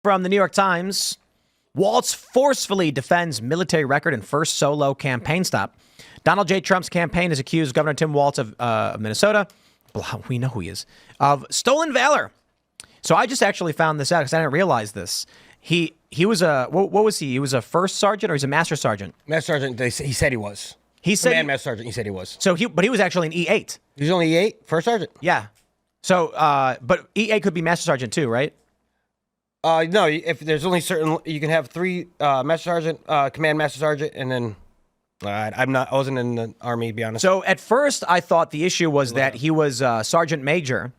From the New York Times, Walz forcefully defends military record in first solo campaign stop. Donald J. Trump's campaign has accused Governor Tim Walz of Minnesota, we know who he is, of stolen valor. So I just actually found this out because I didn't realize this. He was a, what was he? He was a first sergeant or he's a master sergeant? Master sergeant, he said he was. He said Command master sergeant, he said he was. So but he was actually an E8. He was only E8? First sergeant? Yeah. So, but E8 could be master sergeant too, right? No, if there's only certain, you can have 3 master sergeant, command master sergeant, and then I wasn't in the Army, to be honest. So at first I thought the issue was that he was sergeant major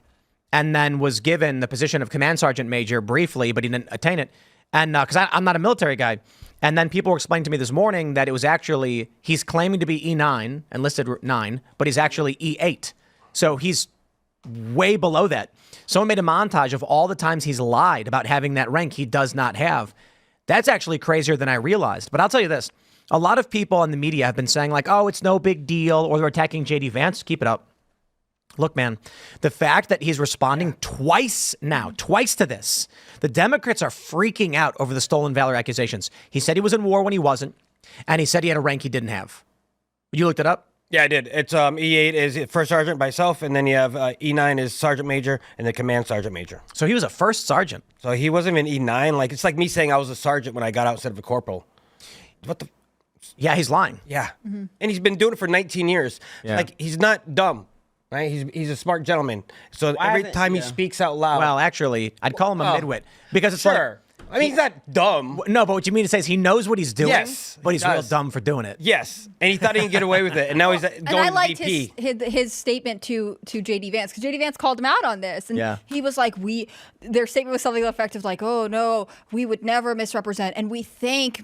and then was given the position of command sergeant major briefly, but he didn't attain it. And because I'm not a military guy. And then people were explaining to me this morning that it was actually, he's claiming to be E9, enlisted 9, but he's actually E8. So he's way below that. Someone made a montage of all the times he's lied about having that rank he does not have. That's actually crazier than I realized. But I'll tell you this. A lot of people in the media have been saying like, oh, it's no big deal, or they're attacking J.D. Vance. Keep it up. Look, man, the fact that he's responding twice to this, the Democrats are freaking out over the stolen valor accusations. He said he was in war when he wasn't, and he said he had a rank he didn't have. You looked it up? Yeah, I did. It's E8 is first sergeant by itself, and then you have E9 is sergeant major, and then command sergeant major. So he was a first sergeant. So he wasn't even E9. Like, it's like me saying I was a sergeant when I got out instead of a corporal. What the? Yeah, he's lying. Yeah. Mm-hmm. And he's been doing it for 19 years. Yeah. Like, he's not dumb, right? He's a smart gentleman. So every time he speaks out loud. Well, actually, I'd call him a midwit because it's sure. I mean, he's not dumb. No, but what you mean to say is he knows what he's doing, yes, but he's real dumb for doing it. Yes, and he thought he could get away with it, and now he's going and I to liked VP. his statement to JD Vance, because JD Vance called him out on this, and he was like, their statement was something to the effect of like, oh no, we would never misrepresent, and we thank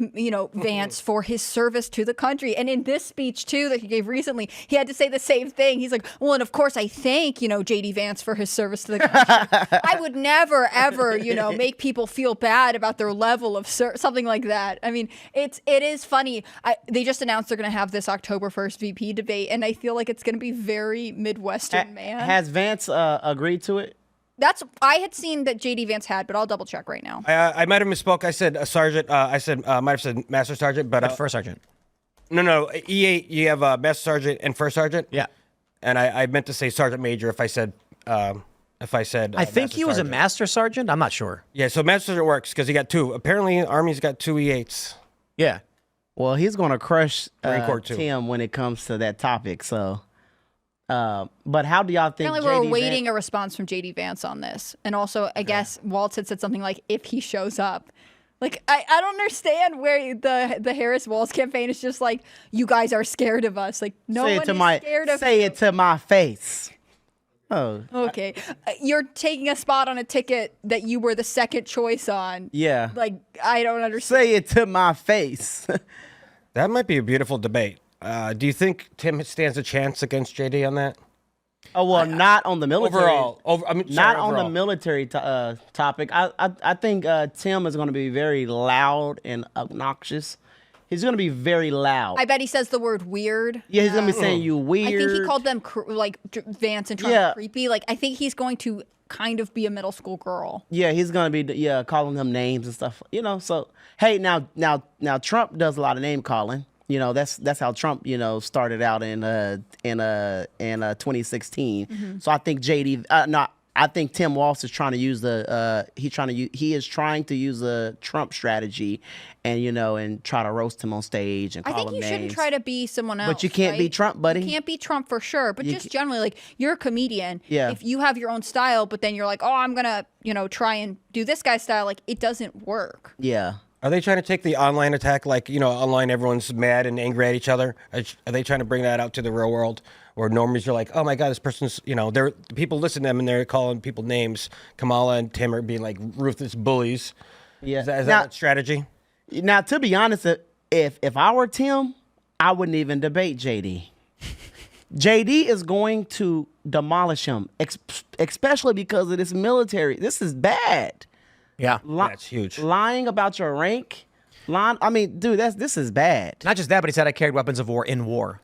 Vance for his service to the country. And in this speech too that he gave recently, he had to say the same thing. He's like, well, and of course I thank JD Vance for his service to the country. I would never ever make people feel bad about their level of something like that. I mean, it is funny. They just announced they're going to have this October 1st VP debate, and I feel like it's going to be very Midwestern man. Has Vance agreed to it? I had seen that JD Vance had, but I'll double check right now. I might have misspoke. I said a sergeant. I might have said master sergeant, but first sergeant. No. E8, you have master sergeant and first sergeant. Yeah. And I meant to say sergeant major if I said. I think he was a master sergeant. I'm not sure. Yeah, so master sergeant works because he got 2. Apparently, Army's got 2 E8s. Yeah. Well, he's going to crush Tim when it comes to that topic. So, but how do y'all think? Apparently, we're awaiting a response from JD Vance on this, and also, I guess Walz had said something like, "If he shows up." Like, I don't understand where the Harris Walz campaign is just like, you guys are scared of us. Like, no one is scared of Say you. it to my face. Oh. Okay. You're taking a spot on a ticket that you were the second choice on. Yeah. Like, I don't understand. Say it to my face. That might be a beautiful debate. Do you think Tim stands a chance against JD on that? Oh, well, not on the military. Overall. Not on the military topic. I think Tim is going to be very loud and obnoxious. He's going to be very loud. I bet he says the word weird. Yeah, he's going to be saying you weird. I think he called them, Vance and Trump creepy. Like, I think he's going to kind of be a middle school girl. Yeah, he's going to be calling them names and stuff. So, hey, now Trump does a lot of name calling. That's how Trump, started out in 2016. Mm-hmm. So I think I think Tim Walz is trying to use he is trying to use the Trump strategy, and try to roast him on stage and call him names. I think you shouldn't try to be someone else. But you can't be Trump, buddy. You can't be Trump for sure. But just generally, like, you're a comedian. Yeah. If you have your own style, but then you're like, oh, I'm gonna try and do this guy's style, like, it doesn't work. Yeah. Are they trying to take the online attack, like, online everyone's mad and angry at each other? Are they trying to bring that out to the real world? Or normies are like, oh my God, this person's, people listen to them and they're calling people names. Kamala and Tim are being like ruthless bullies. Yeah. Is that a strategy? Now, to be honest, if I were Tim, I wouldn't even debate JD. JD is going to demolish him, especially because of this military. This is bad. Yeah. That's huge. Lying about your rank. I mean, dude, this is bad. Not just that, but he said I carried weapons of war in war.